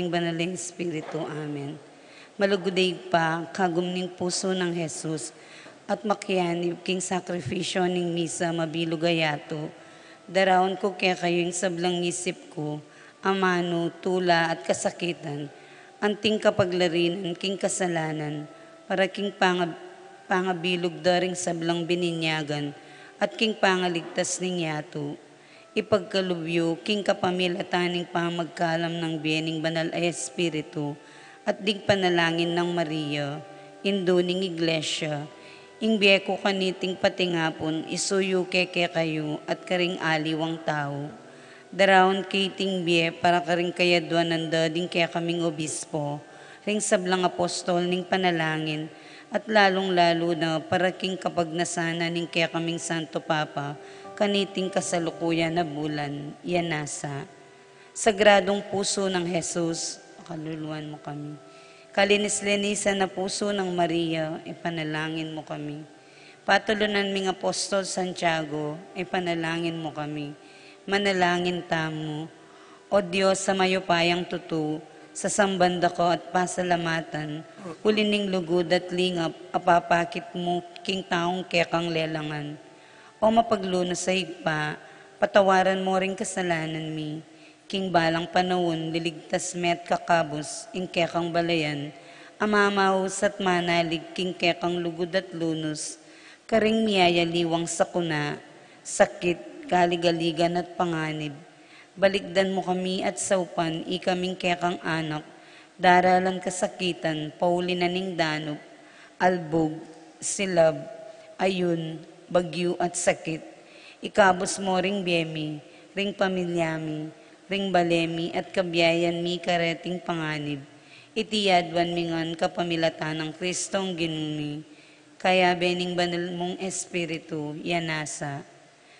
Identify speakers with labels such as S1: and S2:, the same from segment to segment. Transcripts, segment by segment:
S1: ning banal nga Espiritu. Amen. Maluguday pa, kagumning puso ng Jesus, at makianib king sakripisyo ning misa mabilugayato. Daraon ko kaya kayo yung sablang isip ko, amano, tula at kasakitan, anting kapaglarinan king kasalanan, para king pangabilog daring sablang bininyagan, at king pangaligtas ning yato. Ipagkalubyo, king kapamilataning pamagkalam ng biening banal ay Espiritu, at dig panalangin ng Maria, induning iglesia, ing biyeko kaniting patingapon, isuyo keke kayo, at karing aliwang tao. Daraon kiting biye, para karing kayadwan ng dading kaya kaming obispo, ring sablang apostol ning panalangin, at lalong-lalo na para king kapag nasana ning kaya kaming Santo Papa, kaniting kasalukuyan na bulan, yanasa. Sagradong puso ng Jesus, kaluluwan mo kami. Kalinis-linisan na puso ng Maria, ipanalangin mo kami. Patulunan ming Apostol Santiago, ipanalangin mo kami. Manalangin tamo, O Diyos sa mayupayang tutu, sa sambanda ko at pasalamatan, ulining lugod at lingap, apapakit mo king taong kekang lelangan. O mapagluno sa higpa, patawaran mo ring kasalanan mi. King balang panahon, liligtas met kakabos, ing kekang balayan, amamaus at manalig, king kekang lugod at lunos, karing miyaya liwang sakuna, sakit, kaligaligan at panganib. Baligdan mo kami at saupan, ikaming kekang anak, daralan kasakitan, paulinaning danop, albog, silab, ayun, bagyo at sakit. Ikabos mo ring biyemi, ring pamilyami, ring balemi at kabiyayan mi kareting panganib. Itiyadwan mingan kapamilatan ng Kristong ginumi. Kaya bening banal mong Espiritu, yanasa.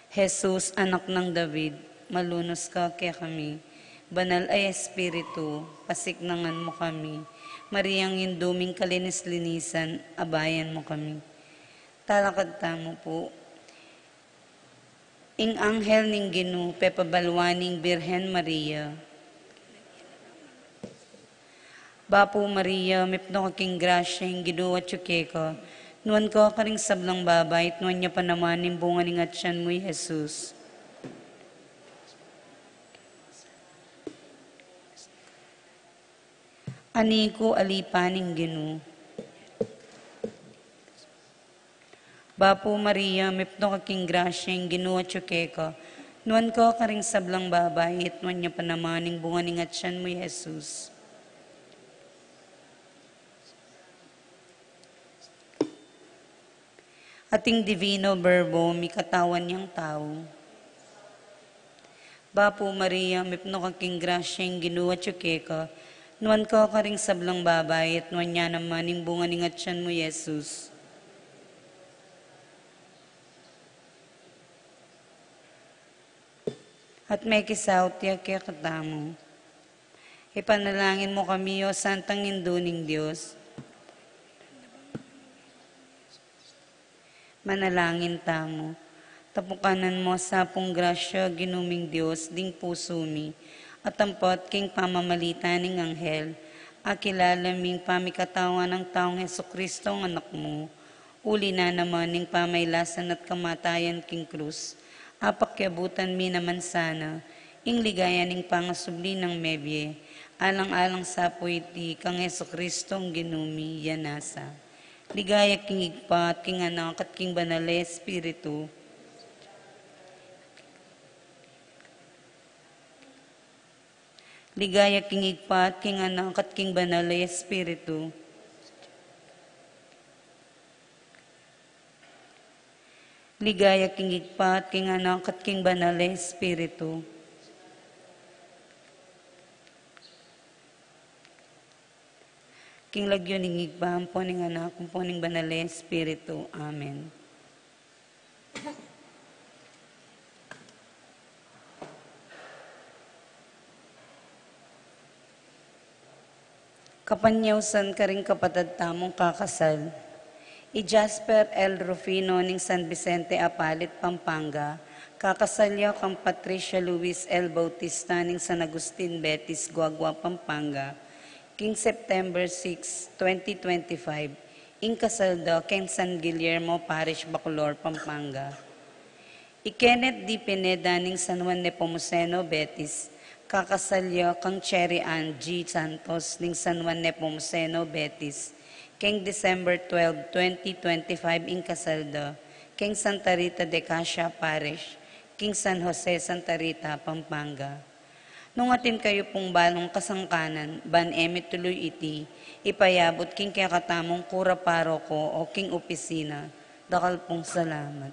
S1: Jesus, anak ng David, malunos ka kaya kami. Banal ay Espiritu, pasiknangan mo kami. Mariang induming kalinis-linisan, abayan mo kami. Talakad tamo po. Ing anghel ning Ginu, pepabalwaning Birhen Maria. Bapo Maria, mipno kaking grasya, ing Ginu at yukeka. Nuan ko karing sablang babay, nuan niya pa naman yung bunga ning atsyan mo, Jesus. Aniko alipaning Ginu. Bapo Maria, mipno kaking grasya, ing Ginu at yukeka. Nuan ko karing sablang babay, at nuan niya pa naman yung bunga ning atsyan mo, Jesus. Ating divino verbo, mi katawan niyang tao. Bapo Maria, mipno kaking grasya, ing Ginu at yukeka. Nuan ko karing sablang babay, at nuan niya naman yung bunga ning atsyan mo, Jesus. At may kisawtya kaya katamo. Ipanalangin mo kami, O Santang Induning Diyos. Manalangin tamo. Tapukanan mo sa pong grasya, ginuming Diyos, ding puso mi. At tampot king pamamalita ning anghel. Akilala ming pamikatawan ng taong Hesukristo ang anak mo. Uli na naman ning pamaylasan at kamatayan king krus. Apakyabutan mi naman sana, ing ligaya ning pangasubli ng mebye, alang-alang sa puiti kang Hesukristong ginumi, yanasa. Ligaya king igpa at king anak at king banal na Espiritu. Ligaya king igpa at king anak at king banal na Espiritu. Ligaya king igpa at king anak at king banal na Espiritu. King lagyo ning igpa, po ning anak, po ning banal na Espiritu. Amen. Kapanyawsan ka rin kapatid tamong kakasal. I Jasper L. Rufino ning San Vicente Apalit, Pampanga, Kakasalyo kang Patricia Luis L. Bautista ning San Agustin, Betis, Guagua, Pampanga, king September 6, 2025, ing kasaldo king San Guillermo Parish, Bacolor, Pampanga. Kenneth D. Pineda ning San Juan Nepomuceno, Betis, kakasalyo kang Cherry Ann G. Santos ning San Juan Nepomuceno, Betis, king December 12, 2025, ing kasaldo king Santa Rita de Casia Parish, king San Jose, Santa Rita, Pampanga. Nung atin kayo pong balong kasangkanan, ban emi tuloy iti, ipayabot king kaya katamong kura paroko o king opisina, dakal pong salamat.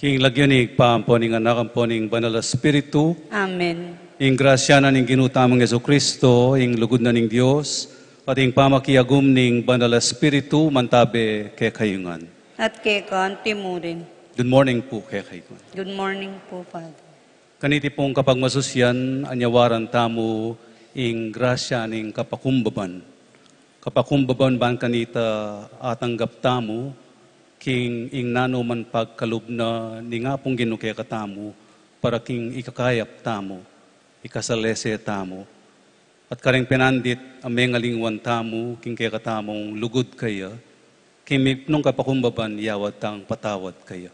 S2: King lagyanig paampo ning anak ampo ning Banal Espiritu,
S1: Amen.
S2: ing grasya na ning ginutamang Yesu Kristo, ing lugod na ning Dios, at ing pamakiagum ning Banal Espiritu, mantabe kay kayungan.
S1: At kay kan timurin.
S2: Good morning po kay kayungan.
S1: Good morning po, Father.
S2: Kaniti pong kapag masusyan, anyawaran tamo ing grasya ning kapakumbaban. Kapakumbaban ban kanita atanggap tamo, king ing nano man pagkalub na ni nga pong ginukaya katamo, para king ikakayap tamo, ikasalese tamo. At karing pinandit, ameng alingwan tamo, king kaya katamong lugod kaya, king nung kapakumbaban, yawat tang patawad kaya.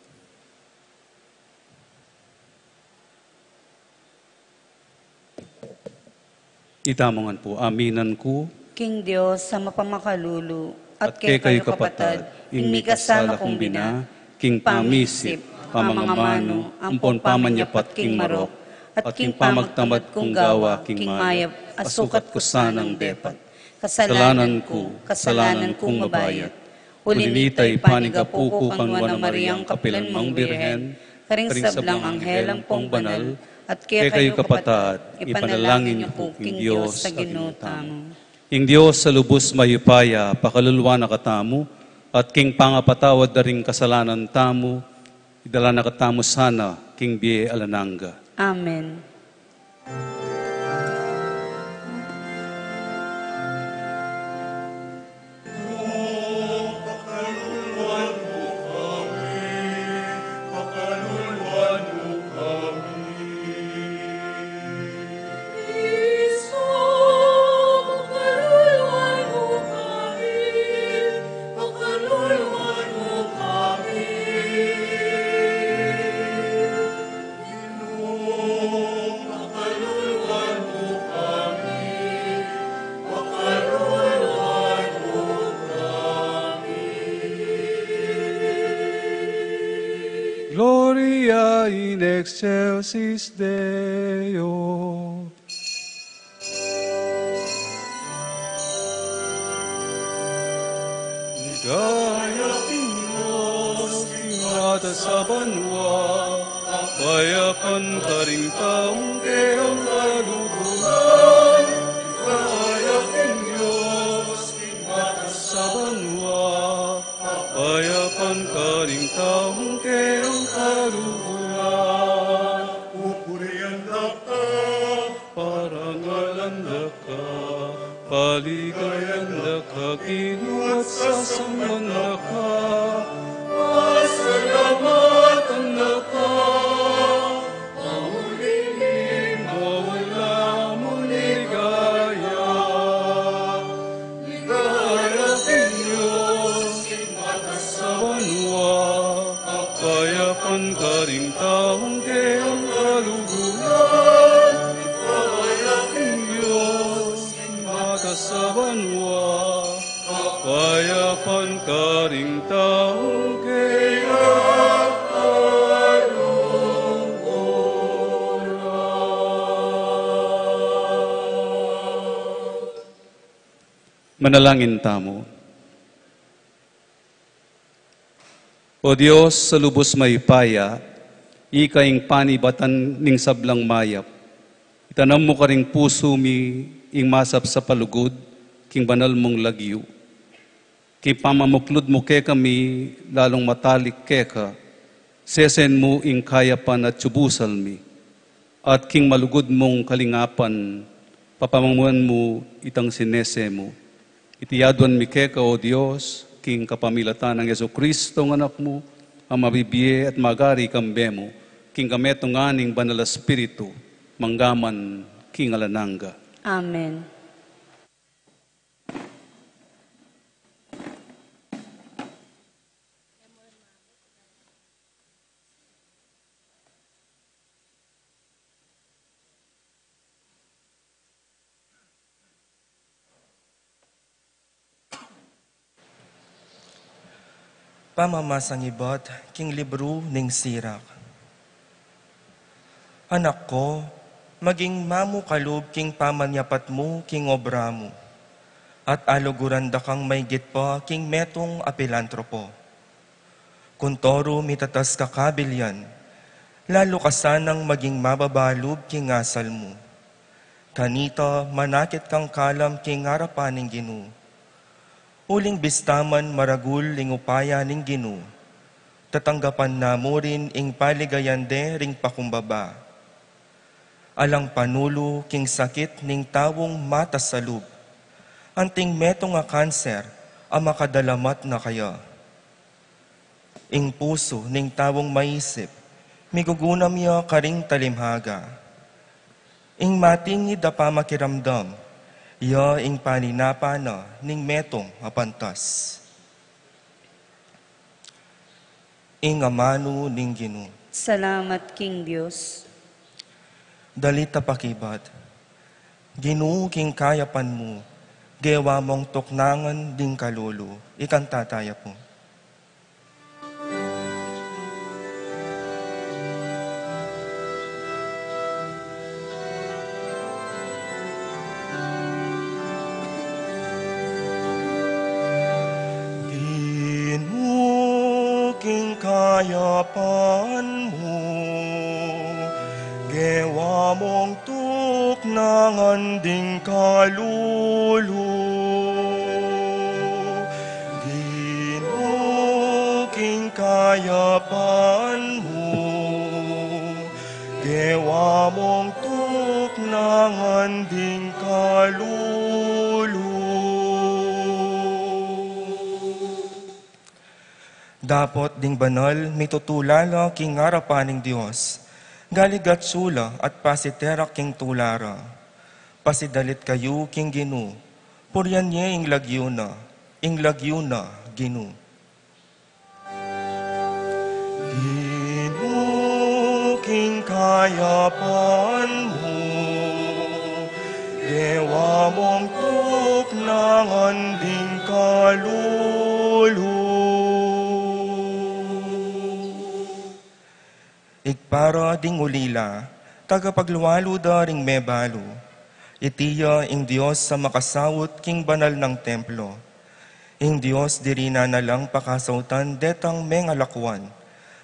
S2: Itamongan po, aminan ko,
S1: King Diyos sa mapamakalulu,
S2: at kay kayo kapatad, in mi kasala kong bina, king pamisip, pamangamano, ampon pamanyapat king marok, at king pamagtamad kong gawa, king mayap, asukat ko sanang depat. Kasalanan kong mabayat. Ulinitay panigapuko kang wana Mariang kapilan mang birhen, karing sablang anghelang pong banal, at kay kayo kapatad, ipanalangin niyo po, King Diyos, sa ginutamo. Ing Diyos sa lubos mayupaya, pakalulwa na katamo, at king pangapatawad na rin kasalanan tamo, idala na katamo sana, king biye alananga.
S1: Amen.
S2: Gloria in excelsis Deo. Daya Diyos, ingata sa banwa, payakan ka rin taong kayang kaluguran. Daya Diyos, ingata sa banwa, payakan ka rin taong kayang kaluguran. Pupurihan ka, parangalan ka, paligayan ka, kinuat sa samban ka, pasalamatan ka, paulihin, mawala mo ligaya. Ligaya king Diyos, ingata sa banwa, payapan ka rin taong kayang kaluguran. Ligaya king Diyos, ingata sa banwa, payapan ka rin taong kayang kaluguran. Manalangin tamo. O Diyos, sa lubos may paya, ikaing panibatan ning sablang mayap. Itanam mo ka ring puso mi, ing masap sa palugod, king banal mong lagyo. King pamamuklod mo ke kami, lalong matalik ke ka, sesen mo ing kayapan at tubusal mi. At king malugod mong kalingapan, papamanguan mo itang sinese mo. Itiyadwan mi ke ka, O Diyos, king kapamilatan ng Yesu Kristo ng anak mo, ang mabibiye at magari kambe mo, king gameto nga ning Banal Espiritu, manggaman king alananga.
S1: Amen.
S3: Pamamasang ibot, king libro ning sirak. Anak ko, maging mamukalub king pamanyapat mo, king obra mo. At aluguranda kang may gitpa, king metong apilantropo. Kuntoro mitatas kakabilyan, lalo ka sanang maging mababalog king asal mo. Kanita manakit kang kalam king harapan ning Ginoo. Uling bistaman maragul ing upaya ning Ginoo. Tatanggapan na mo rin ing paligayande ring pakumbaba. Alang panulo king sakit ning tawong mata sa lub. Anting meto nga kanser, ang makadalamat na kaya. Ing puso ning tawong maisip, migugunam ya karing talimhaga. Ing mating idapa makiramdam, ya ing paninapa na ning metong apantas. Ing amano ning Ginoo.
S1: Salamat, King Diyos.
S3: Dalita pakibat, Ginoo king kayapan mo, gewa mong tuknangan ding kalulu, ikanta tayo po. Ginoo king kayapan mo, gewa mong tuknangan ding kalulu. Ginoo king kayapan mo, gewa mong tuknangan ding kalulu. Dapot ding banal, mitutulala king harapan ng Diyos. Galigat sula at pasiterak king tulara. Pasidalit kayo king Ginoo. Puryan niya ing lagyo na Ginoo. Ginoo king kayapan mo, dewa mong tuknangan ding kalulu. Igpara ding ulila, tagapagluwalo da ring mebalo. Itiya ing Diyos sa makasawot king banal ng templo. Ing Diyos dirina na lang pakasautan detang mengalakwan.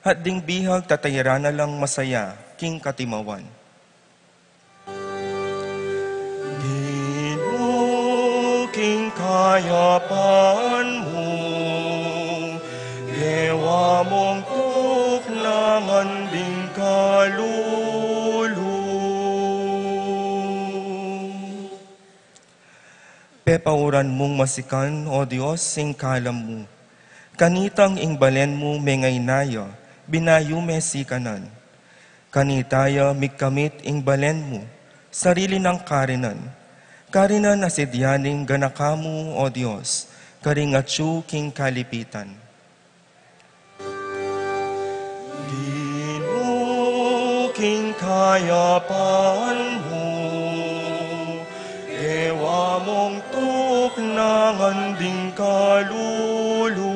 S3: At ding bihag tatayara na lang masaya king katimawan. Ginoo king kayapan mo, dewa mong tuknangan ding kalulu. Pepauran mong masikan, O Diyos, sing kalam mo. Kanitang ing balen mo mengay naya, binayo mesikanan. Kanitaya migkamit ing balen mo, sarili ng karinan. Karinan asidyaning ganakamu, O Diyos, karingatsu king kalipitan. Ginoo king kayapan mo, dewa mong tuknangan ding kalulu.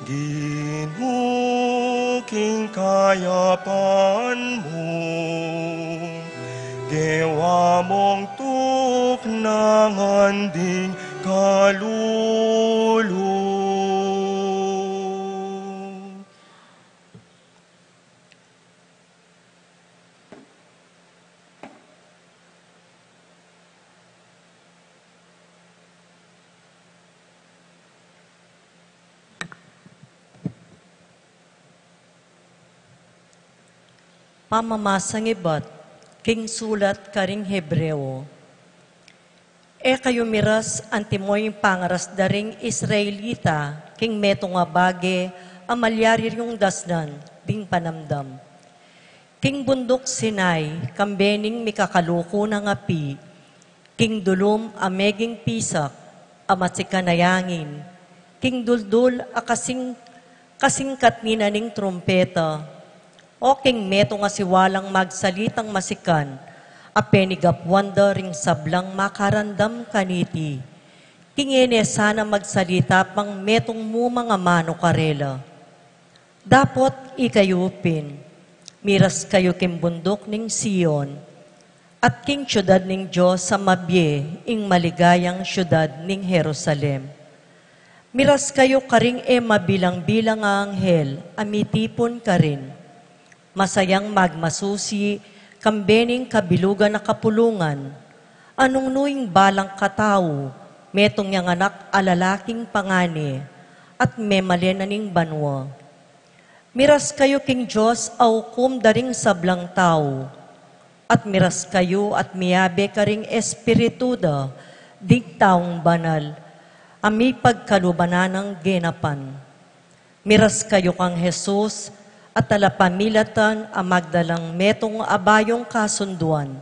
S3: Ginoo king kayapan mo, dewa mong tuknangan ding kalulu.
S4: Pamamasang ibat, king sulat karing Hebreo. Kayo miras antimoy pangaras daring Israelita, king meto nga bage, amalyari yung dasnan, ding panamdam. King bundok Sinai, kambening mikakaluko na ngapi, king dulum ameging pisak, amatsikanayangin, king duldul kasingkat ni naning trompeta, o king meto nga siwalang magsalitang masikan, apenigapwanda ring sablang makarandam kaniti. King ene sana magsalita pang metong mo mga mano karela. Dapot ikayupin, miras kayo king bundok ning Sion, at king syudad ning Diyos sa mabye, ing maligayang syudad ning Jerusalem. Miras kayo karing mabilang-bilang anghel, amitipon ka rin. Masayang magmasusi, kambening kabilugan na kapulungan. Anong nuing balang katao, metong yang anak alalaking pangani, at memalenaning banwa. Miras kayo king Diyos, aukum daring sablang tao, at miras kayo at miyabe karing espirituda, digtaong banal, ami pagkalubanan ng genapan. Miras kayo kang Jesus, at talapamilatan ang magdalang metong abayong kasunduan,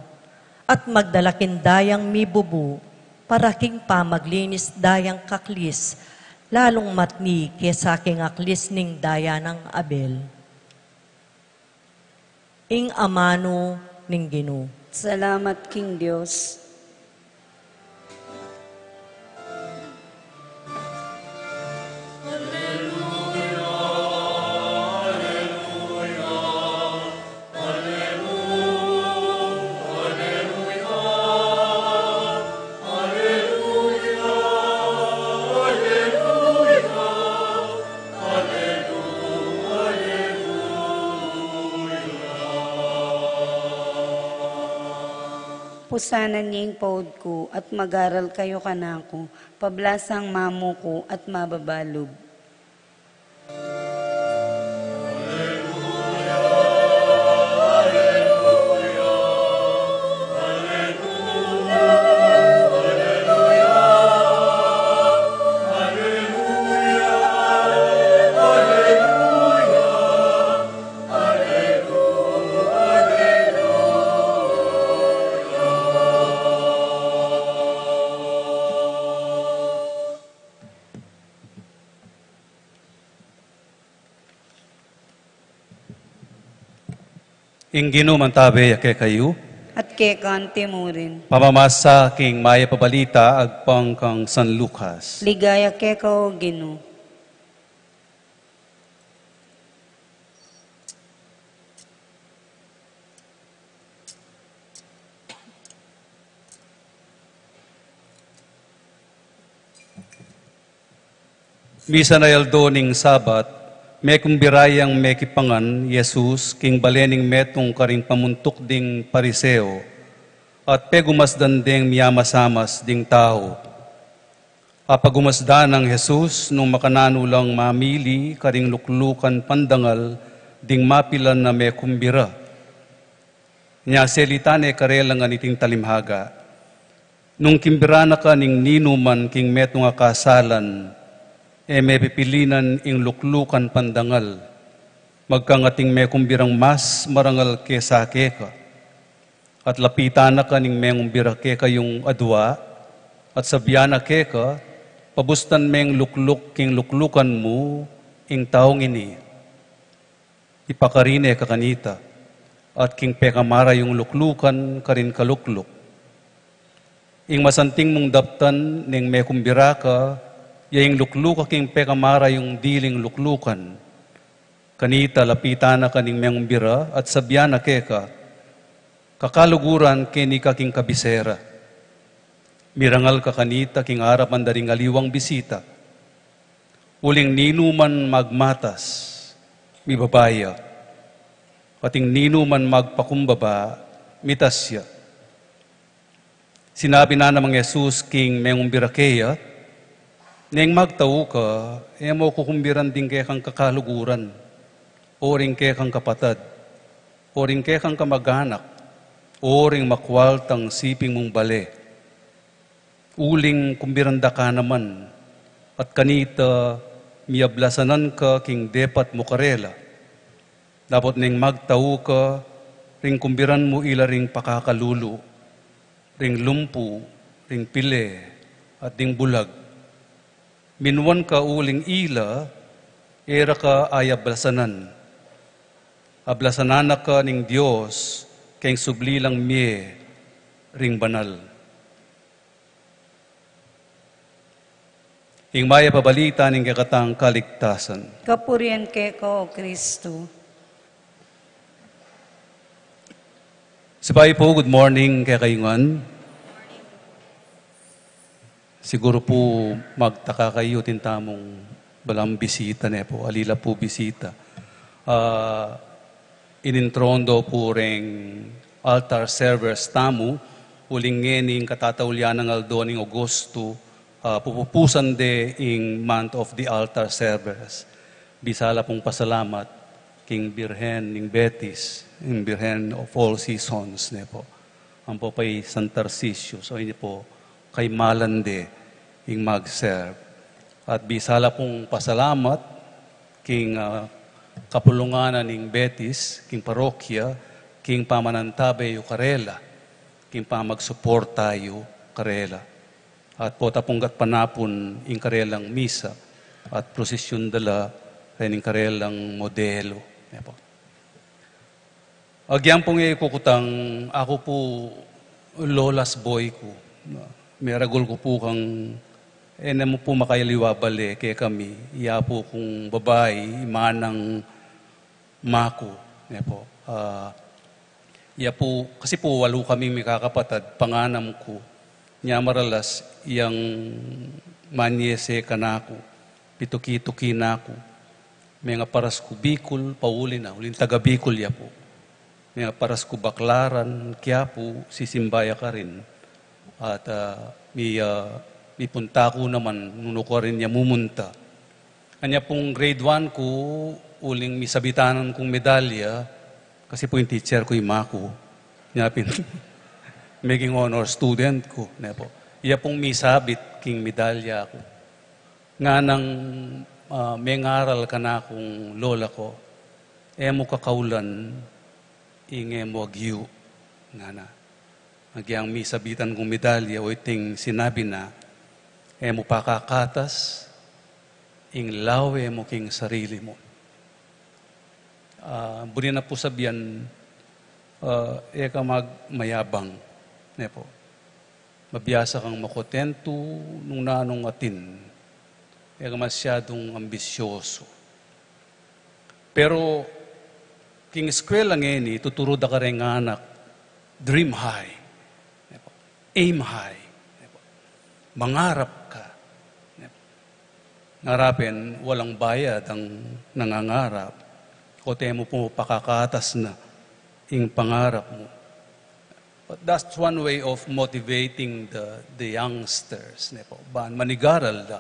S4: at magdalakin dayang mibubu, para king pamaglinis dayang kaklis, lalong matni kesa king aklis ning daya ng Abel. Ing amano ning Ginoo.
S1: Salamat, King Diyos. Pusanan niyang paud ko at magaral kayo kanako, pablasang mamo ko at mababalog.
S2: Ing ginuman tabi ake kayo,
S1: At kay kante mo rin.
S2: pamamasa king maya pabalita agpang kang San Lucas.
S1: Ligaya kay kao Ginoo.
S2: Misa na yaldo ning Sabat, may kumbirayang may kipangan, Jesus, king balening metong karing pamuntok ding pariseo, at pegumasdan ding miyamasamas ding tao. Apagumasdan ng Jesus nung makananulang mamili karing luklukan pandangal ding mapilan na may kumbira. Nya selitane karelangan iting talimhaga. Nung kimbirana ka ning ninuman king metong akasalan, may pipilinan ing luklukan pandangal, magkangating may kumbirang mas marangal kesa keka. At lapitan na ka ning may kumbira keka yung adwa, at sabiana keka, pabustan may lukluk king luklukan mo, ing taong ini. Ipakarine ka kanita, at king pekamara yung luklukan karin kalukluk. Ing masanting mong daptan ning may kumbira ka, yaing lukluka king pekamara yung diling luklukan. Kanita lapitan na kaning miyang bira at sabyan na keka, kakaluguran kini ka king kabisera. Mirangal ka kanita king harap andaring aliwang bisita. Uling ninuman magmatas, mibabaya. Kating ninuman magpakumbaba, mitasya. Sinabi na namang Jesus king miyang birakeya, neng magtao ka, mo kukumbiran din kaya kang kakaluguran, o rin kaya kang kapatad, o rin kaya kang kamag-anak, o rin makwaltang siping mong bale. Uling kumbiranda ka naman, at kanita miyablasanan ka king depat mo karela. Dapat neng magtao ka, ring kumbiran mo ila ring pakakalulu, ring lumpu, ring pile, at ding bulag. Minuan ka uling ila, era ka ay ablasanan. Ablasanan ka ning Diyos, kayong sublilang miye, ring banal. Ing maya pabalita ning kakatang kaligtasan.
S1: Kapurian kay kao Kristo.
S2: Sabay po, good morning kay kayungan. Siguro po magtaka kayo tintamong balang bisita ne po, alila po bisita. Inintrondo po ring altar servers tamu, uling ngening katataulian ng Aldoning Agosto, pupupusan de ing month of the altar servers. Bisala pong pasalamat king Birhen ning Betis, ing Birhen of all seasons ne po. Ang po pa'y San Tarcisio, so ini po kay Malande ing mag-serve. At bisala pong pasalamat king kapulunganan ning Betis, king parokya, king pamanantabe yu Karela, king pamagsuporta yu Karela. At po tapunggat panapon ing Karelang misa at prosesyon dala ing Karelang modelo. Po. Agyang pong ikukutang ako po lolas boy ko. May ragol ko po kang na mo po makayaliwabali kaya kami, iya po kung babae, imanang mako. Po. Iya po, kasi po walo kami may kakapatad, panganam ko. Niya maralas, iyang manyese kanako, pituki-tuki nako. May nga paras ko Bicol, pauli na, ulin taga Bicol ya po. May nga paras ko Baklaran, kaya po, sisimbaya ka rin. At may punta ko naman, nuno ko rin niya mumunta. Kanya pong grade 1 ko, uling may sabitanan kong medalya, kasi po yung teacher ko yung mako. Niya making honor student ko. Po. Iya pong may sabit king medalya ko. Nga nang may ngaral ka na akong lola ko, mo kakaulan, mo agyu. Nga na. Nagyang may sabitan kong medalya, o iting sinabi na, mo pakakatas, ing lawe mo king sarili mo. Buri na po sabihan, ka magmayabang. Po. Mabiyasa kang makotento nung nanong atin. Ka masyadong ambisyoso. Pero, king eskwela ngeni, tuturod ka rin anak, dream high. Po. Aim high. Po. Mangarap ka. Ngarapin, walang bayad ang nangangarap. Kote mo po pakakatas na ing pangarap mo. But that's one way of motivating the youngsters. Ban manigaral da.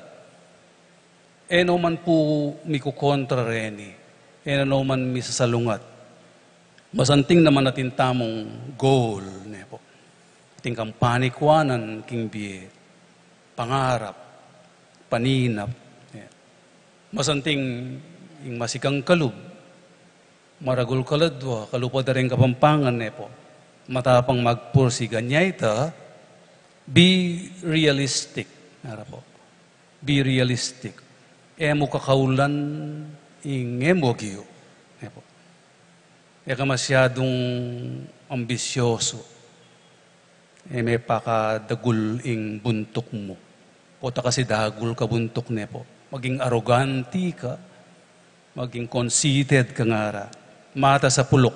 S2: No man po mikukontra reni. No man misasalungat. Masanting naman natin tamong goal. Ting kampanikwanan king biye. Pangarap. Paninap. Masanting yung masikang kalub. Maragul kaladwa. Kalupad na rin kapampangan po. Matapang magpursi ganya ita, be realistic. Po. Be realistic. Mo kakaulan ing mo giyo. Po. Ka masyadong ambisyoso. May pakadagul ing buntok mo. Kota kasi dagul ka buntok po. Maging arroganti ka, maging conceited ka ngara, mata sa pulok,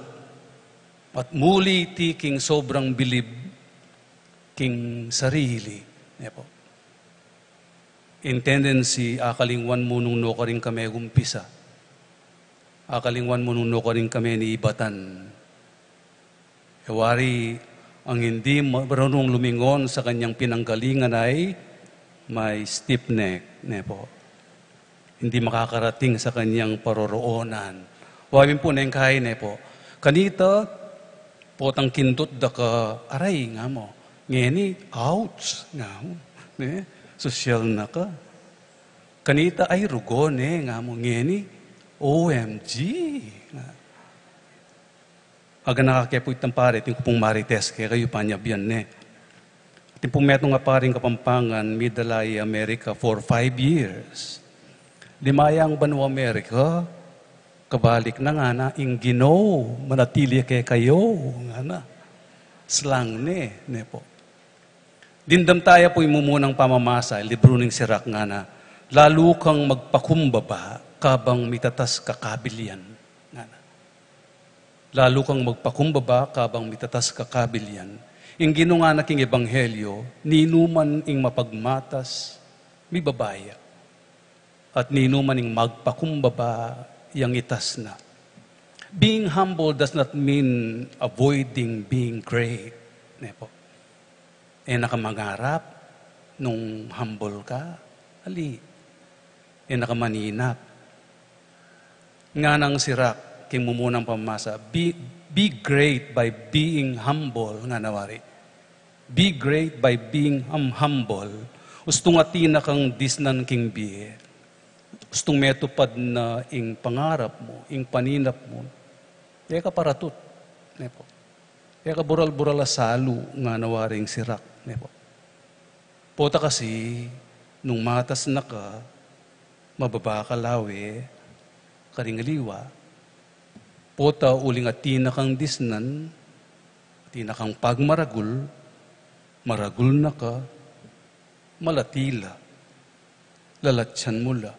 S2: at muli ti king sobrang bilib, king sarili. Po. In tendency, akalingwan mo nung no ka rin kami gumpisa. Akalingwan mo nung no ka rin kami ni ibatan. Wari, ang hindi marunong lumingon sa kanyang pinanggalingan ay may stiff neck. Po. Hindi makakarating sa kanyang paroroonan. Wawin po na yung kain po. Kanita, potang kintot da ka, aray nga mo. Ngeni, ouch nga mo. Social na ka. Kanita ay rugon nga mo. Ngeni, OMG. Aga nakakepo itang pare, ting pong marites, kaya kayo panyabyan Ting pong metong nga paring kapampangan, midalay America for 5 years. Limayang Banwa Amerika, kabalik na nga na, ingino, manatili kay kayo, nga na. Slang po. Dindam tayo po imumunang pamamasa, libro ng sirak nga na, lalo kang magpakumbaba, kabang mitatas kakabilyan. Nga na. Lalo kang magpakumbaba, kabang mitatas kakabilyan. Ing ginunga na king ebanghelyo, ninuman ing mapagmatas, mi babaya. At ninuman ing magpakumbaba, yang itas na. Being humble does not mean avoiding being great. Nepo. Nakamangarap, nung humble ka, ali. Nakamaninap. Nga nang sirak, king mumunang pamasa, be great by being humble, nga nawari. Be great by being humble. Ustong atina kang disnan king biye. Ustong metupad na ing pangarap mo, ing paninap mo. Ka paratut. Nepo. Ka bural-bural asalo, nga nawaring sirak. Nepo. Pota kasi, nung matas na ka, mababa ka lawe, karingaliwa, pota uling atina kang disnan, atina kang pagmaragul, maragul na ka, malatila, lalatsan mula.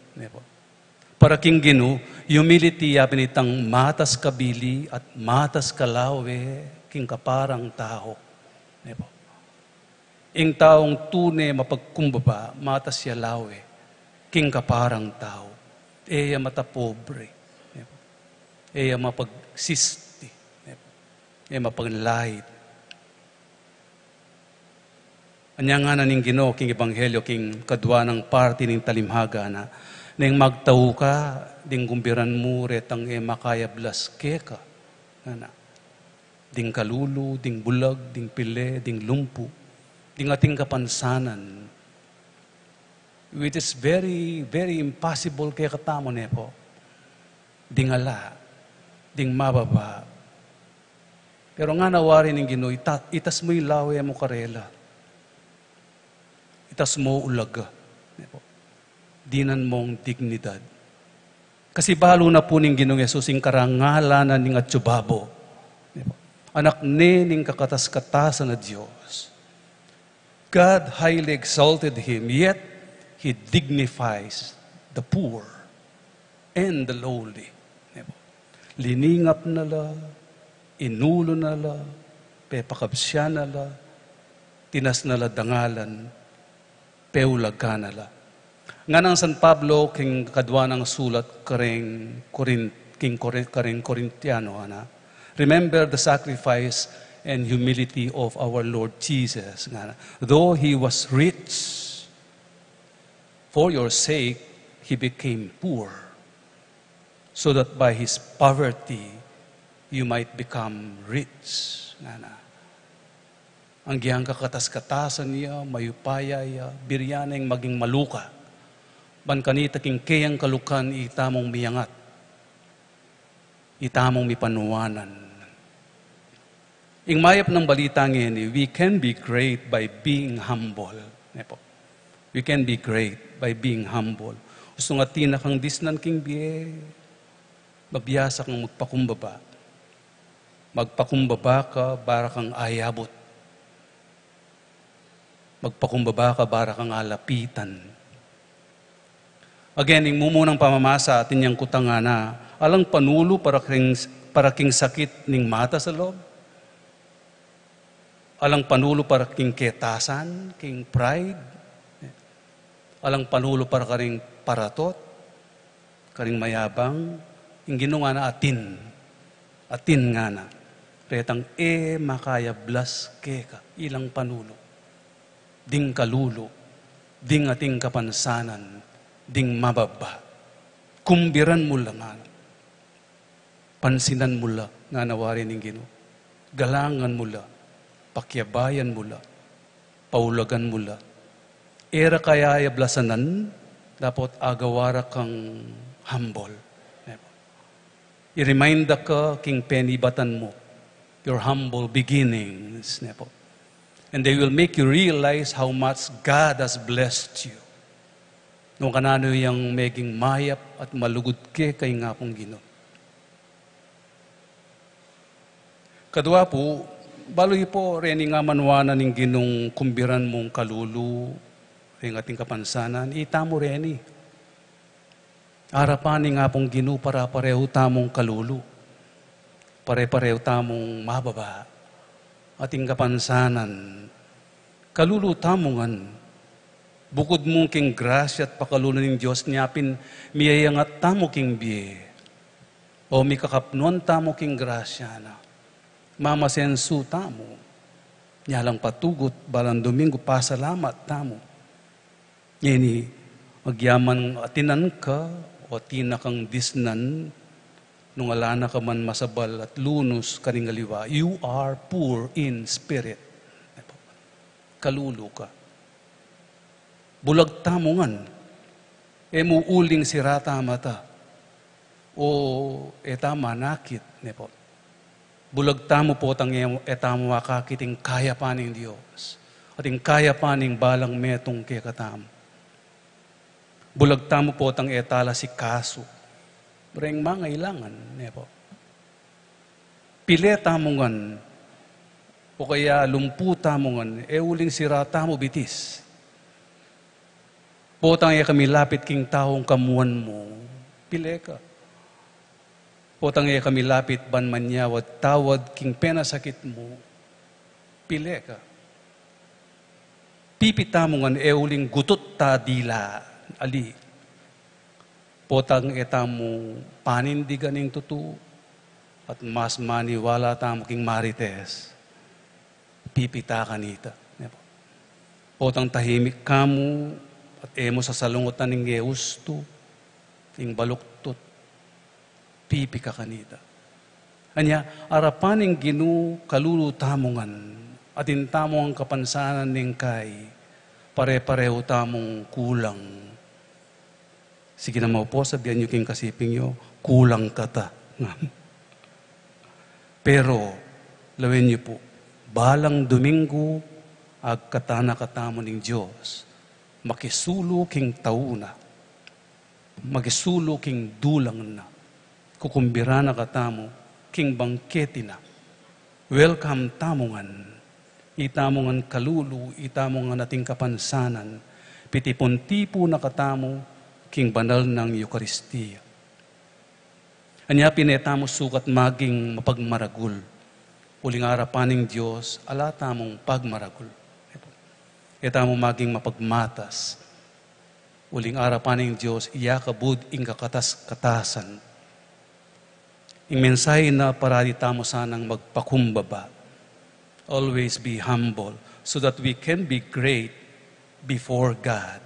S2: Para king gino, humility yapin itang matas kabili at matas kalawe, king kaparang tao. Ing taong tune mapagkumbaba, matas siya lawe, king kaparang tao. Eya mata pobre. Eya mapagsisti. Eya mapaglahit. Anya nga na ning Ginoo king ebanghelyo king kadwa ng party ning talimhaga na ning magtao ka ding gumbiran mo retang makaya blas keka. Ana. Ding kalulu, ding bulag, ding pile, ding lumpu, ding ating kapansanan. Which is very, very impossible kaya katamo po. Ding ala, ding mababa. Pero nga nawari ng Ginoo, itas mo ilawe mo karela. Itas mo ulaga. Dinan mong dignidad. Kasi balo na po ng Ginoong Yesus ing karangalanan ning atsubabo. Anak ning kakatas-katasan na Diyos. God highly exalted Him, yet He dignifies the poor and the lowly. Liningap nala, inulo nala, pepakabsya nala, tinas nala dangalan, peulag ka nala. Nga ng San Pablo, king kadwa ng sulat karing Korintiano, remember the sacrifice and humility of our Lord Jesus. Though He was rich, for your sake, He became poor, so that by His poverty, you might become rich. Ang giyang kakatas-katasan niya, mayupaya niya, biryaneng maging maluka. Ban kanita king kayang kalukan, itamong miyangat. Itamong mipanuwanan. Ing mayap ng balita ngayon, we can be great by being humble. We can be great by being humble. Gusto nga tinakang disnan king biye, mabiyasa kang magpakumbaba. Magpakumbaba ka, para kang ayabot. Magpakumbaba ka, para kang alapitan. Again, yung mumunang pamamasa atin yung kutanga na, alang panulo para king sakit ning mata sa loob. Alang panulo para king ketasan, king pride. Alang panulo para karing paratot, karing mayabang, yung ginunga na atin. Atin nga na. Retang makaya blas keka, ilang panulo. Ding kalulo, ding ating kapansanan, ding mababa. Kumbiran mo lang nga. Pansinan mo lang nga nawari ng Ginoo. Galangan mo lang. Pakyabayan mo lang. Paulagan mo lang. Era kaya ayablasanan, dapat agawara kang humble. I-remind ka king penibatan mo, your humble beginnings. And they will make you realize how much God has blessed you. Nung kanano yung maging mayap at malugod ke kay nga pong Ginoo. Kadwa po, baloy po, reni nga manwana ng Ginong kumbiran mong kalulu, ring ating kapansanan, itamo reni. Arapan nga pong Ginoo para pareho tamong kalulu. Pare-pareho tamong mababa. ating kapansanan, kalulutamongan, bukod mong king grasya at pakalunan ng Diyos niyapin, miyayangat tamo king biye, o mikakapnuan tamo king grasya na, mamasensu tamo, nyalang patugot, balang Domingo, pasalamat tamo. Ngini, agyaman atinan ka, o tinakang disnan, nung alana ka man masabal at lunos kaning aliwa, you are poor in spirit. Kalulu ka. Bulag tamongan, muuling sirata mata, o etama nakit. Bulag tamo po tang etamo wakakiting kaya pa ng Diyos, ating kaya pa ng balang metong kekatamo. Bulag tamo po tang etala si kaso, Breng mangailangan, nepo. Pile tamongan, o kaya lumpu tamongan, uling sira tamo bitis. Potang kami lapit king taong kamuan mo, pile ka. Potang kami lapit ban manyawad, tawad king pena sakit mo, pile ka. Pipitamongan, uling gutot ta dila, ali. Potang etamo panindigan ng tutu at mas maniwala tamo king marites. Pipita kanita. Potang tahimik kamo at emo sa salungutan ng geusto, ing baluktot, pipika kanita. Anya, arapan ng ginu kalulutamongan at intamo ang kapansanan ng kay pare-pareho tamong kulang. Sige na maupo, sabihan nyo king kasiping nyo, kulang kata. Pero, lawin nyo po, balang Domingo, agkatana katamo ng Diyos, makisulo king tauna, magisulo king dulang na, kukumbira na katamo, king bangketi na. Welcome tamongan, itamongan kalulu, itamongan ating kapansanan, pitipon-tipo na katamo, king banal ng Eucharistia. Anya pinetamo sukat maging mapagmaragul. Uling arapan ng Diyos, alata mong pagmaragul. Etamo maging mapagmatas. Uling arapan ng Diyos, iyakabud ing kakatas-katasan. Ing mensahe na paradita mo sanang magpakumbaba. Always be humble so that we can be great before God.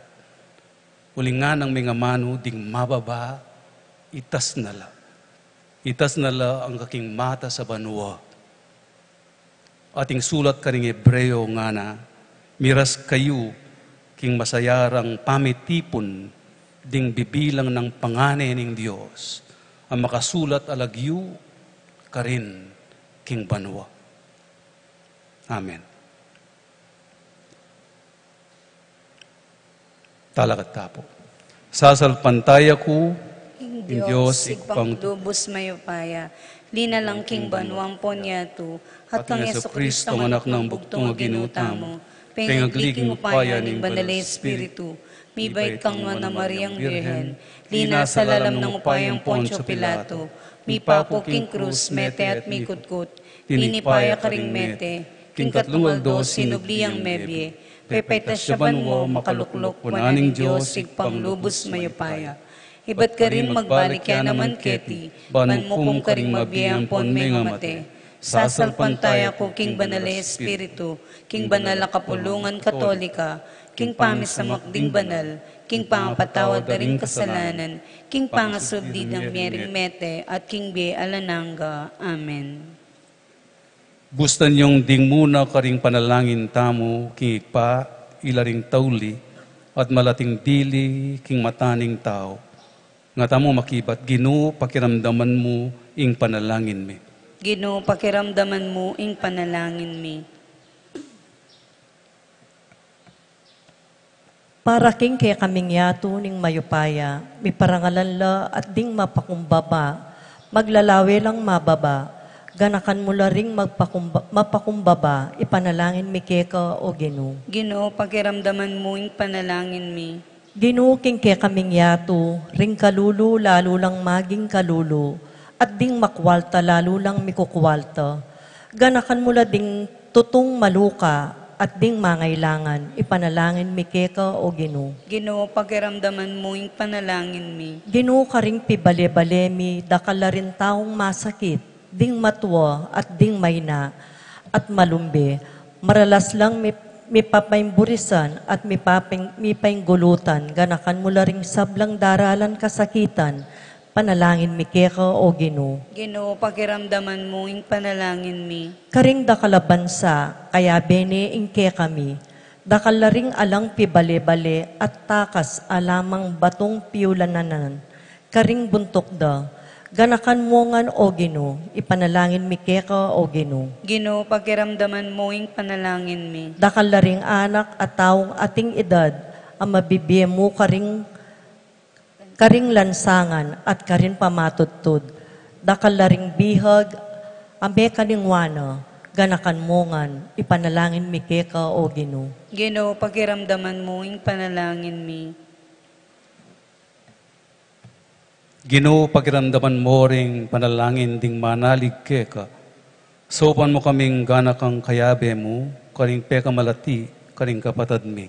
S2: Uling nga ng mga mano ding mababa, itas nala. Itas nala ang kaking mata sa banwa. Ating sulat ka ring Hebreo nga na, miras kayo king masayarang pamitipon ding bibilang ng panganay ng Diyos, ang makasulat alagyu ka rin king banwa. Amen. Talagat tapo. Sasalpantaya ko,
S1: Ing Diyos, igpang lubos mayupaya, lina lang king banwang ponyato, at kang Yeso Kristo ang anak ng bugtong ginutamo, pengagliging upaya ning banalay Espiritu, mibay kang na Mariang Birhen, lina sa lalam ng upayang Poncio Pilato, mi papo king krus, mete at mi kutkut, tinipaya ka ring mete, king katlungaldo, sinubliang mebye, pepaitasyaban mo, makaluklok, punaning Diyos, igpang lubos mayupaya. Iba't ka rin magbalik yan naman keti, banmupong ka rin mabiyang pon may ngamate. Sasalpantaya ko, king banal Espiritu, king banal na kapulungan katolika, king pamisamakding banal, king pangapatawad na rin kasalanan, king pangasubdid ng miyering mete, at king be alananga. Amen.
S2: Bustan yung ding muna karing panalangin tamo, king ikpa, ilaring tauli, at malating dili, king mataning tao. Nga tamo makibat, Ginoo, pakiramdaman mo, ing panalangin mi.
S1: Ginoo, pakiramdaman mo, ing panalangin mi.
S4: Para king kaya kaming yato ning mayupaya, mi parangalan la at ding mapakumbaba, maglalawe lang mababa, ganakan mo la ring mapakumbaba, ipanalangin mi keka o Ginoo.
S1: Ginoo, pakiramdaman mo, ing panalangin mi.
S4: Ginoo king kaya kaming yato, ring kalulu lalo lang maging kalulu, at ding makwalta lalo lang mikukwalta. Ganakan mo la ding tutong maluka at ding mangailangan, ipanalangin mi keka o Ginoo.
S1: Ginoo, pakiramdaman mo yung panalangin mi.
S4: Ginoo karing pibale-bale mi, dakala rin taong masakit, ding matwa at ding mayna, at malumbe. Maralas lang mi papaimburisan at mi painggulutan, ganakan mula ring sablang daralan kasakitan, panalangin mi keka o Ginoo.
S1: Ginoo, pakiramdaman mo yung panalangin mi.
S4: Karing dakalabansa, kaya bene ingke kami. Dakalaring alang pibale-bale at takas alamang batong piulananan. Karing buntok da. Ganakan mo ngan o Ginoo, ipanalangin mi keka o Ginoo.
S1: Ginoo, pakiramdaman mo yung panalangin mi.
S4: Dakalaring anak at taong ating edad, ang mabibigyan mo karing lansangan at karin pamatutod. Dakalaring bihag, ame kaningwana, ganakan mongan, ipanalangin mi keka o Ginoo.
S1: Ginoo, pakiramdaman mo yung panalangin mi.
S2: Ginoo, pakiramdaman mo ring panalangin ding manalig keka. Sopan mo kaming gana kang kayabe mo, karing peka malati, karing kapatad mi.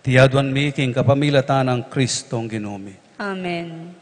S2: Itiyaduan mi king kapamilatan ng Kristong Ginoo mi.
S1: Amen.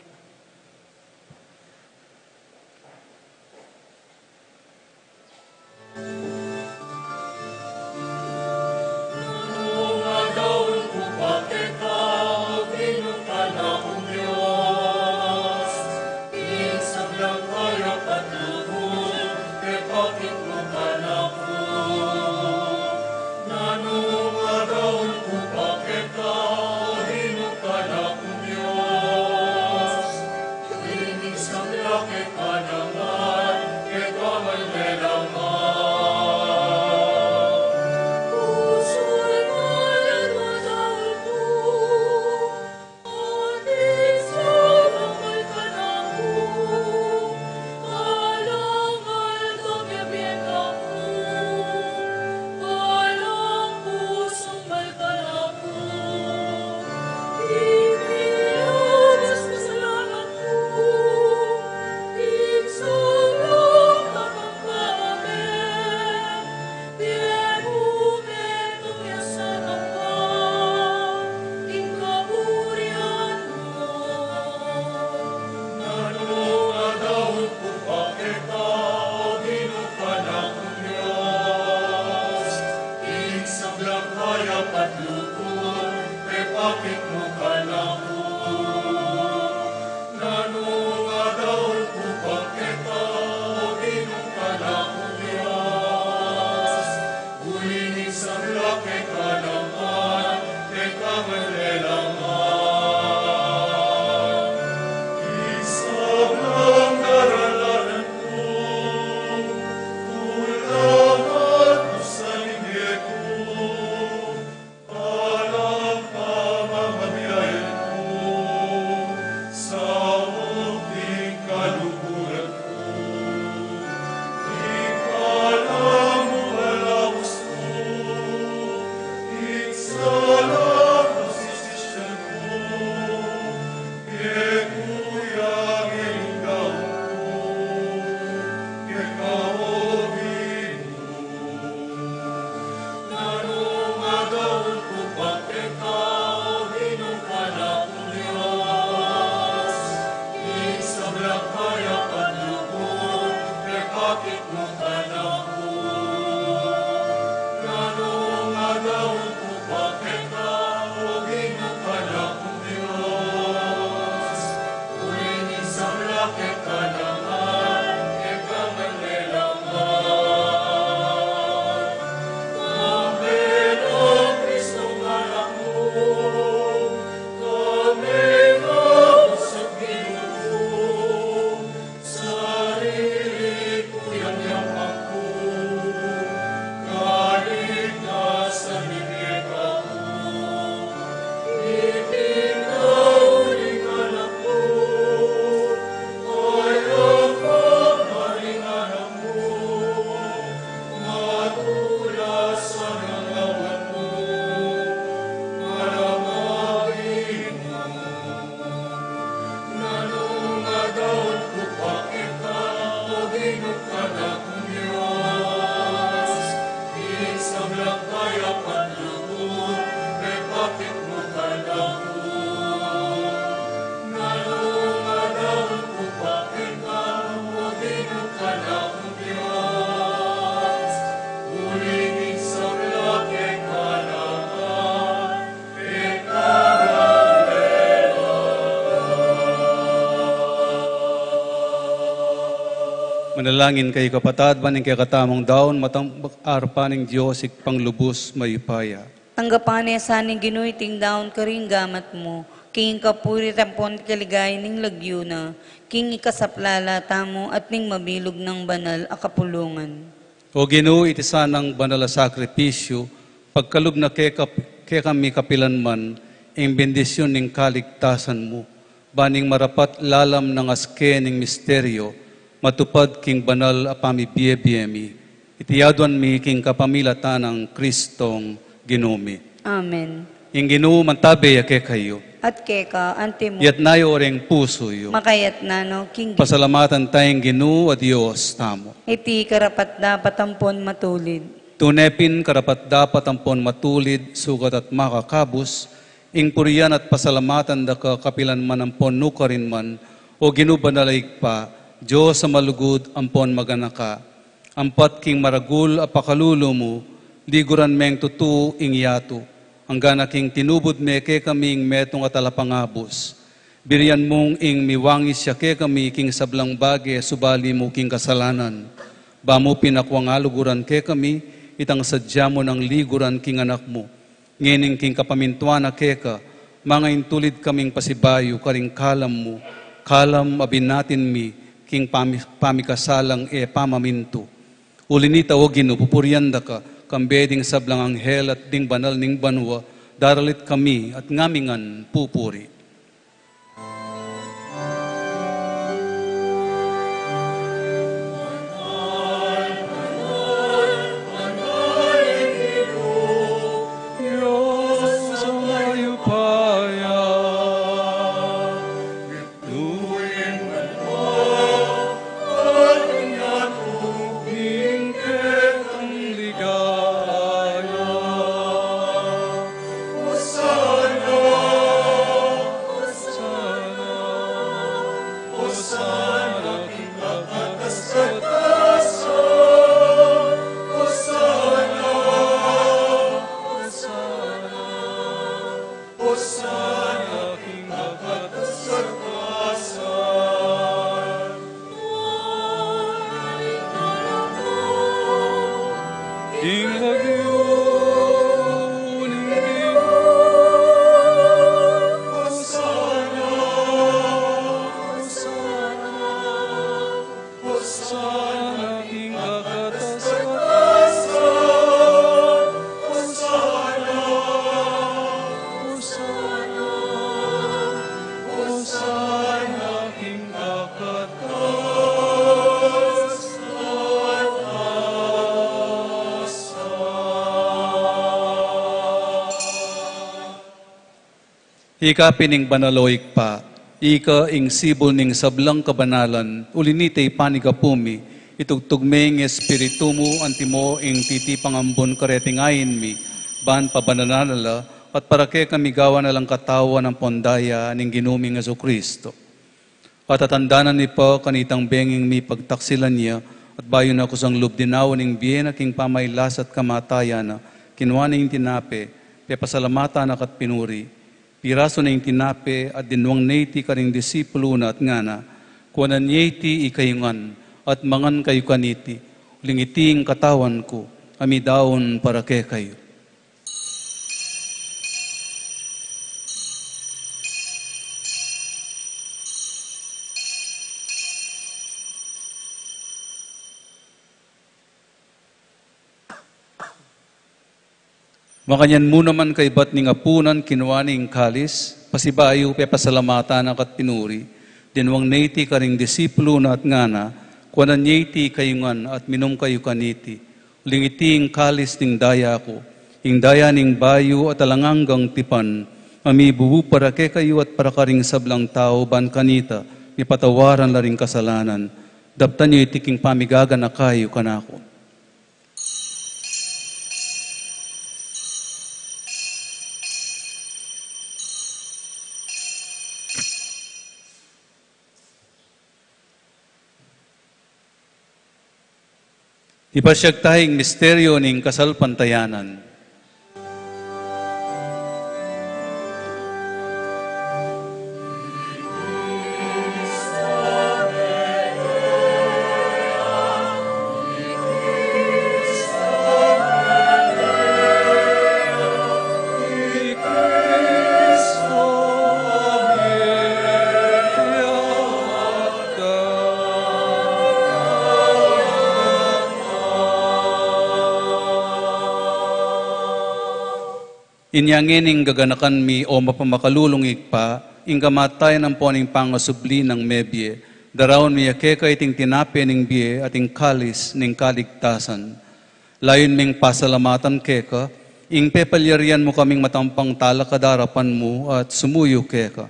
S2: Manalangin kay kapatad, baning kay katamong daon, matang arpa ng Diyos, ikpang lubos mayupaya.
S1: Tanggapan niya sa ning Ginoy ting daon ka rin gamat mo. King kapuri tampon kaligay ning lagyo na. King ikasaplala tamo at ning mabilog ng banal akapulungan.
S2: O Ginoo, iti sanang banal a sakripisyo, pagkalog na kay kami kapilan man, ang bendisyon ning kaligtasan mo. Baning marapat lalam ng aske ning misteryo, matupad king banal a pamibiyebiyemi. Itiyaduan mi king kapamilatan ng Kristong Ginumi.
S1: Amen.
S2: Ing Ginoo mantabe ake kayo.
S1: At keka, ante mo,
S2: Yat nayo oreng puso yo.
S1: makayat na no, King
S2: Pasalamatan tayong Ginoo a Dios tamo.
S1: iti karapat dapat tampon matulid.
S2: Tunepin karapat dapat ampon matulid, sugat at makakabus, ing puriyan at pasalamatan da kapilan man ampon nukarin man, o ginubanalaig pa, Diyos sa malugod ampon maganaka. Ampat king maragul apakalulo mo, liguran meng tutu ing yato, hanggang king tinubod me ke kaming metong at alapangabos. Biriyan mong ing miwangis siya ke kami king sablang bage, subali mo king kasalanan. Bamo pinakwang aluguran ke kami, itang sadya mo ng liguran king anak mo. Ngining king kapamintuan na keka, mga intulid kaming pasibayo, karing kalam mo, kalam abin natin mi, king pamikasalang pamaminto. Ulinita o Ginoo, pupurianda ka, kambeding sablang anghel at ding banal ning banwa, daralit kami at ngamingan pupuri. Ika pining banaloik pa, ika ing sibol ning sablang kabanalan, ulinitay panigapumi, itugtugmeng espiritu mo, antimo ing titi pangambon karetingayin mi, ban pabananala, at para kay kami gawa na lang katawa ng pondaya ning ginuming Jesucristo. At atandanan ni pa kanitang benging mi pagtaksilan niya, at bayo na kusang lubdinaw ning biyena king pamaylas at kamatayan na, kinuha ning tinape, pe pasalamatan na kat pinuri, piraso na yung tinape at dinwang naiti karing disipulo na at ngana, kuwanan niyeti ikayungan at mangan kayo kaniti, ulingiting katawan ko, amidaon para kay kayo. Makanyan mo naman kay bat ning apunan kinuha ning kalis, pasibayo pe pasalamatan na kat pinuri, dinwang naiti karing disipulo na at ngana, kuwanan niyeti kayungan at minom kayo kaniti, ulingiting kalis ning daya ko, ing daya ning bayo at alanganggang tipan, amibuhu para kay kayo at para karing sablang tao ban kanita, ipatawaran la ring kasalanan, daptan niyo itiking pamigagan na kayo kanako. Ipasyag tayong misteryo ning kasalpantayanan. Inyangining gaganakan mi o mapamakalulungig pa, ing kamatay ng poning pangasubli ng mebye, daraon mi yakeka iting tinapi ning biye at ing kalis ning kaligtasan. Layon ming pasalamatan keka, ing pepalyarian mo kaming matampang talakadarapan mo at sumuyo keka.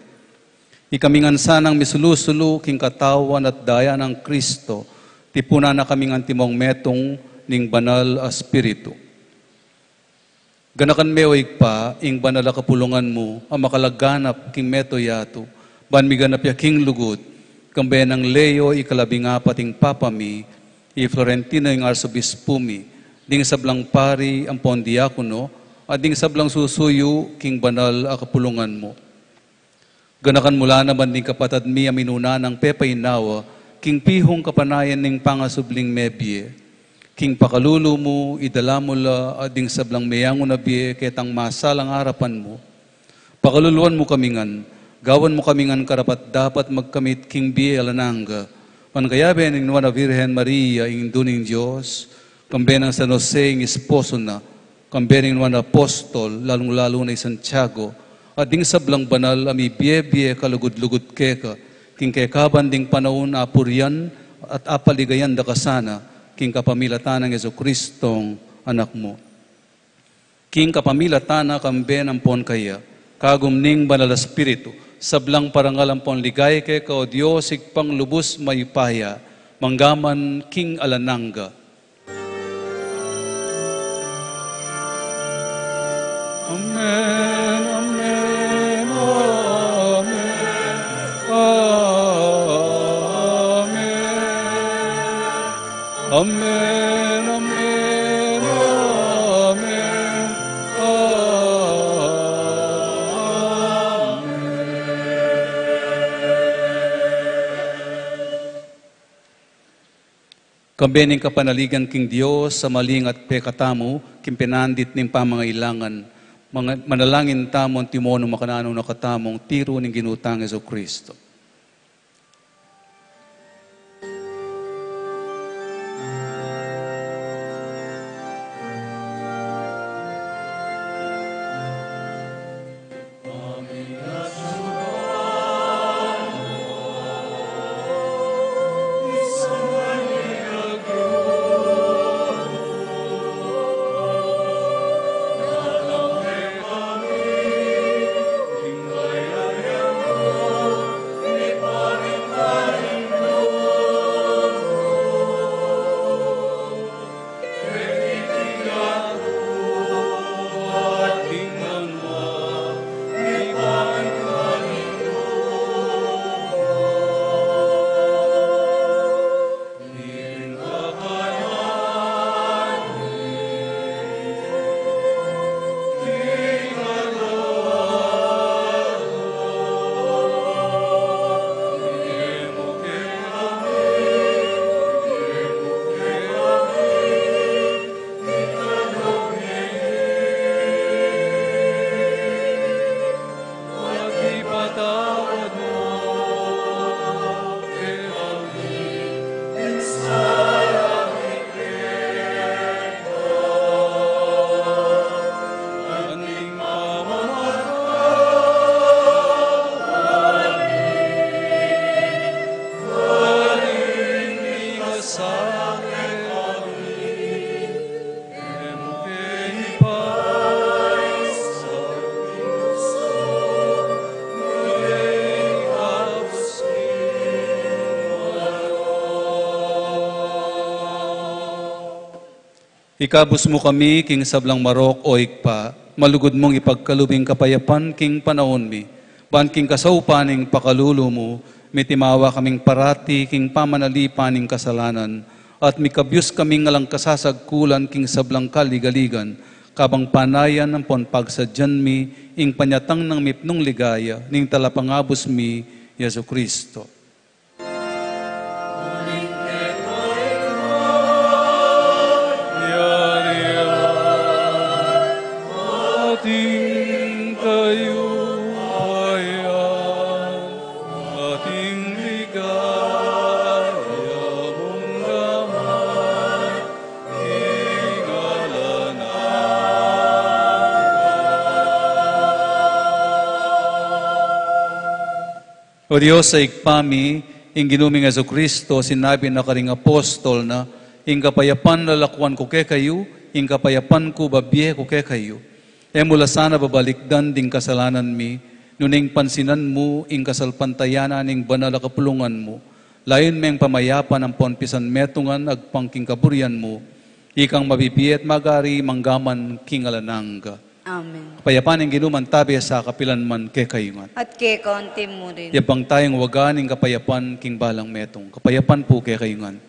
S2: Ikaming ansanang misulusulu king katawan at daya ng Kristo, tipuna na kaming antimong metong ning banal a Espiritu. Ganakan meoy pa, ing banal a kapulungan mo, ang makalaganap king meto yato, ban miganap ya king lugod, kambe ng Leo ikalabingapat ing papami, i Florentino ing arsobispo mi, ding sablang pari ang pondiakono, at ding sablang susuyo king banal a kapulungan mo. Ganakan mula naman ning kapatad mi aminuna ng pepainawa, king pihong kapanayan ning pangasubling mebye, king pakalulu mo, idala mo la, ading sablang meyango na biye, ketang masalang harapan mo. Pakaluluan mo kamingan, gawan mo kamingan karapat dapat magkamit king biye alananga, pangayabe ning nuwa na Virgen Maria, ing duning Diyos, kambe ng San Jose, ing esposo na, kambe ning nuwa na apostol, lalong-lalo na Santiago, ading sablang banal, ami biye-biye kalugod-lugod keka, king kekaban ding panahon apuryan, at apaligayan da kasana, king kapamilatan ng Jesucristong anak mo. King kapamilatan na kambe ng pon kaya, kagumning banal Espiritu, sablang parangalan pon ligay kay ka o Diyos, ikpang lubos mayupaya, manggaman king alananga. Amen, amen, amen, amen. Amen, amen, amen, amen. Kambening kapanaligan king Diyos sa maling at pekatamo, kimpinandit ning pamangailangan, manalangin tamon timono makanano nakatamong tiro ning ginutang Jesucristo. Ikabus mo kami, king sablang marok o ikpa, malugod mong ipagkalubing kapayapan, king panahon mi. Ban king kasaupaning pakalulo mo, mitimawa kaming parati, king pamanalipaning kasalanan, at mikabyus kaming ngalang kasasagkulan, king sablang kaligaligan, kabang panayan ng ponpagsadyan mi, ing panyatang ng mipnong ligaya, ning talapangabos mi, Yesu Kristo. Diyos sa ikpami, ing ginuming Yesu Kristo, sinabi na karing apostol na, ing kapayapan lalakwan ko ke kayo, ing kapayapan ko babye ko ke kayo. E mula sana babalikdan ding kasalanan mi, nuning pansinan mo, ing kasalpantayanan, ing banal na kapulungan mo, layon meng pamayapan ang ponpisan metungan, agpangking kaburian mo, ikang mabibiyet magari manggaman kingalananga.
S1: Amen.
S2: Kapayapan ang ginuman tabi sa kapilan man ke kayungan.
S1: At kay kaunti mo rin.
S2: Yapang tayong wagan ng kapayapan king balang metong. Kapayapan po ke kayungan.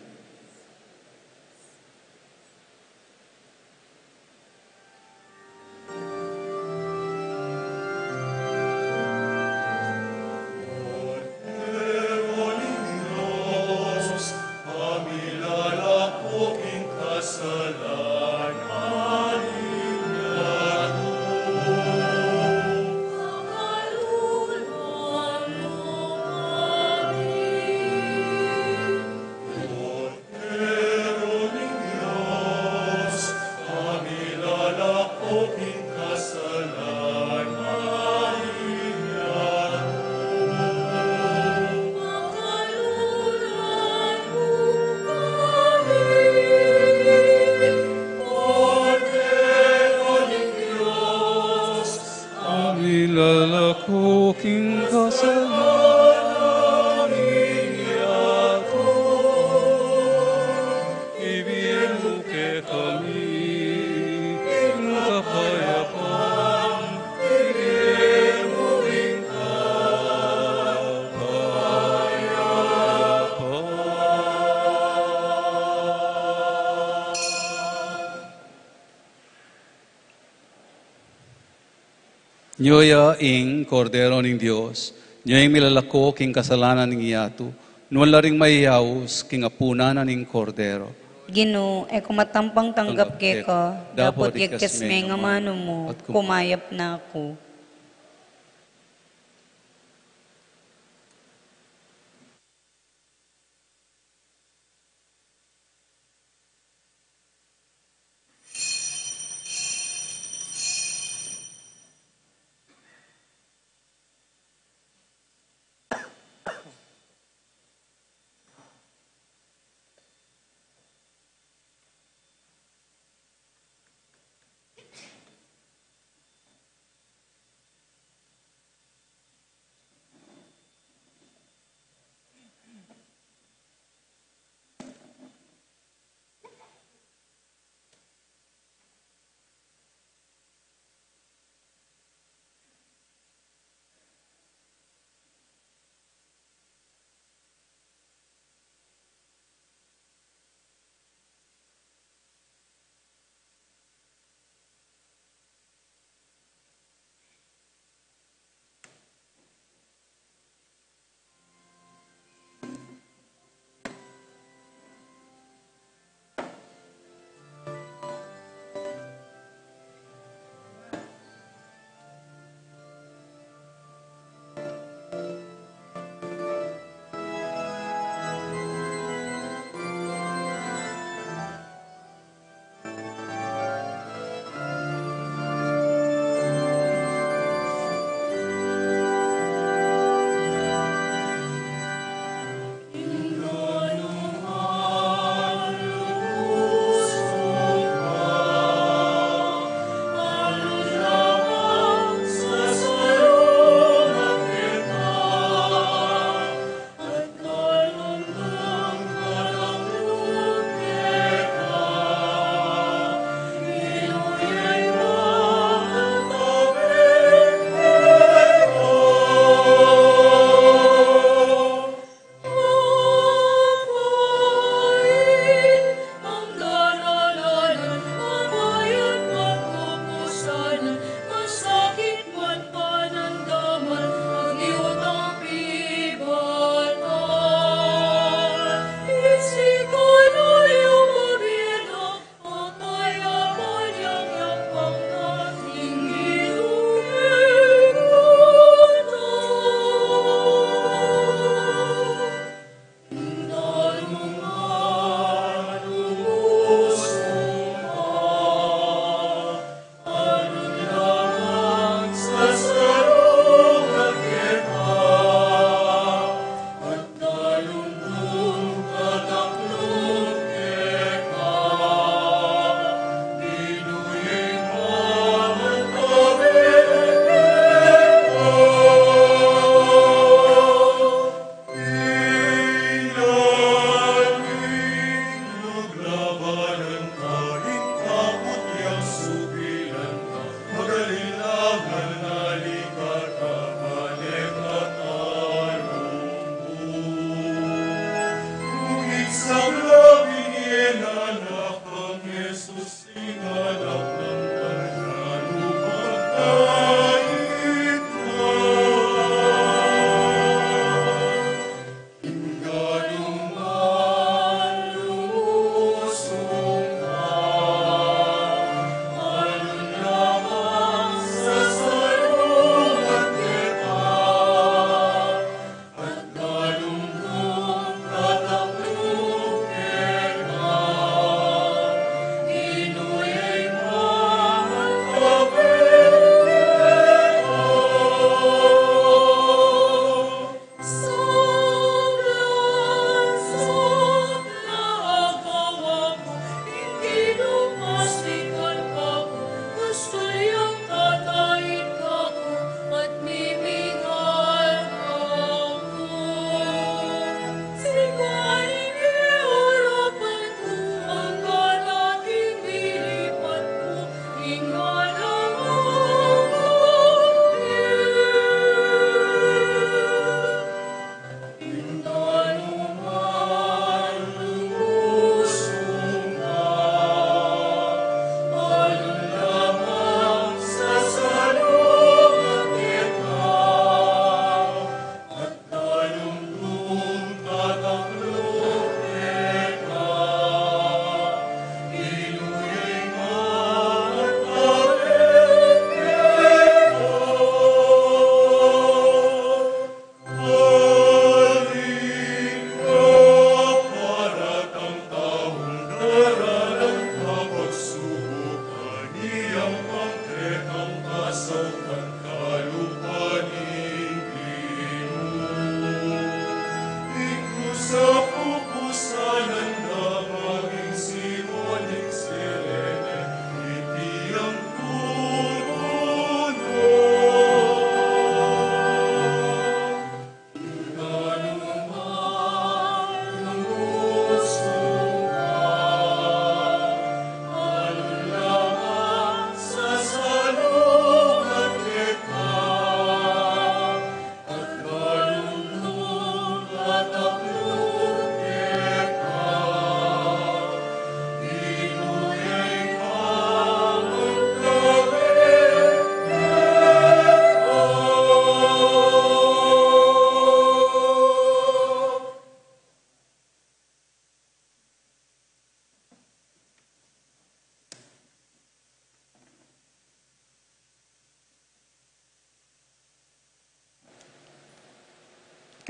S2: Ilalako king kasalanan iyato, ibigay mo ke kami, ing kapayapan, ibigay mo ing Nyoya ing kordero ng Diyos, nyoy milalako king kasalanan ng iyato, nuwala ring mayayaos king apunanan ng kordero.
S1: Gino, kumatampang tanggap ke ko, dapat kikasme nga mano mo,
S2: at
S1: kumayap na ako.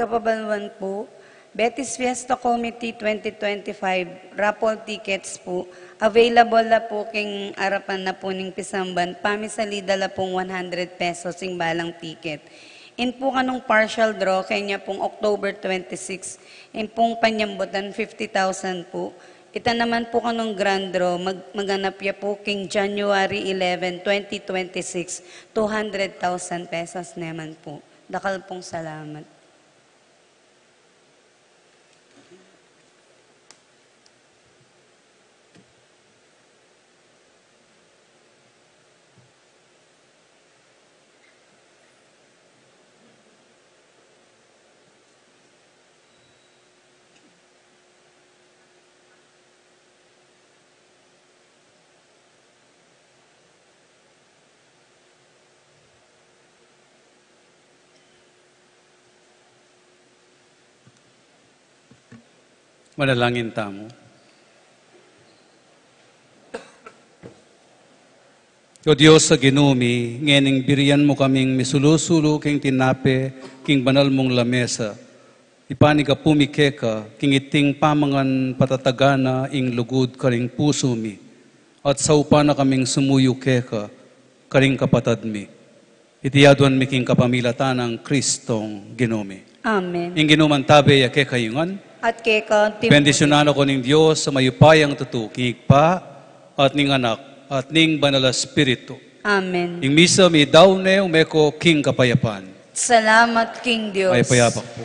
S1: Kapabalwan po, Betis Fiesta Committee 2025, raffle tickets po. Available na po king arapan na po ning Pisamban. Pamisalida la pong 100 pesos ing balang ticket. In po kanong partial draw, kanya pong October 26. In pong panyambutan, 50,000 po. Ita naman po kanong grand draw, maganap ya po king January 11, 2026, 200,000 pesos naman po. Dakal pong salamat.
S2: Manalangin tamo. O Diyos sa ginumi, ngening biriyan mo kaming misulusulo king tinape, king banal mong lamesa. Ipani ka pumikeka, king iting pamangan patatagana ing lugod karing puso mi. At sa upana kaming sumuyo keka, karing kapatad mi. Itiyaduan mi king kapamilatan ng Kristong ginumi.
S1: Amen.
S2: Ing ginuman tabe ya kekayungan,
S1: At kay kaunti
S2: bendisyonan ako ning Diyos sa mayupayang tutu, king ikpa, at ning anak, at ning banal na espiritu.
S1: Amen.
S2: Ing misa mi daw ne umeko king kapayapan.
S1: Salamat, King Diyos.
S2: Ay payapak po.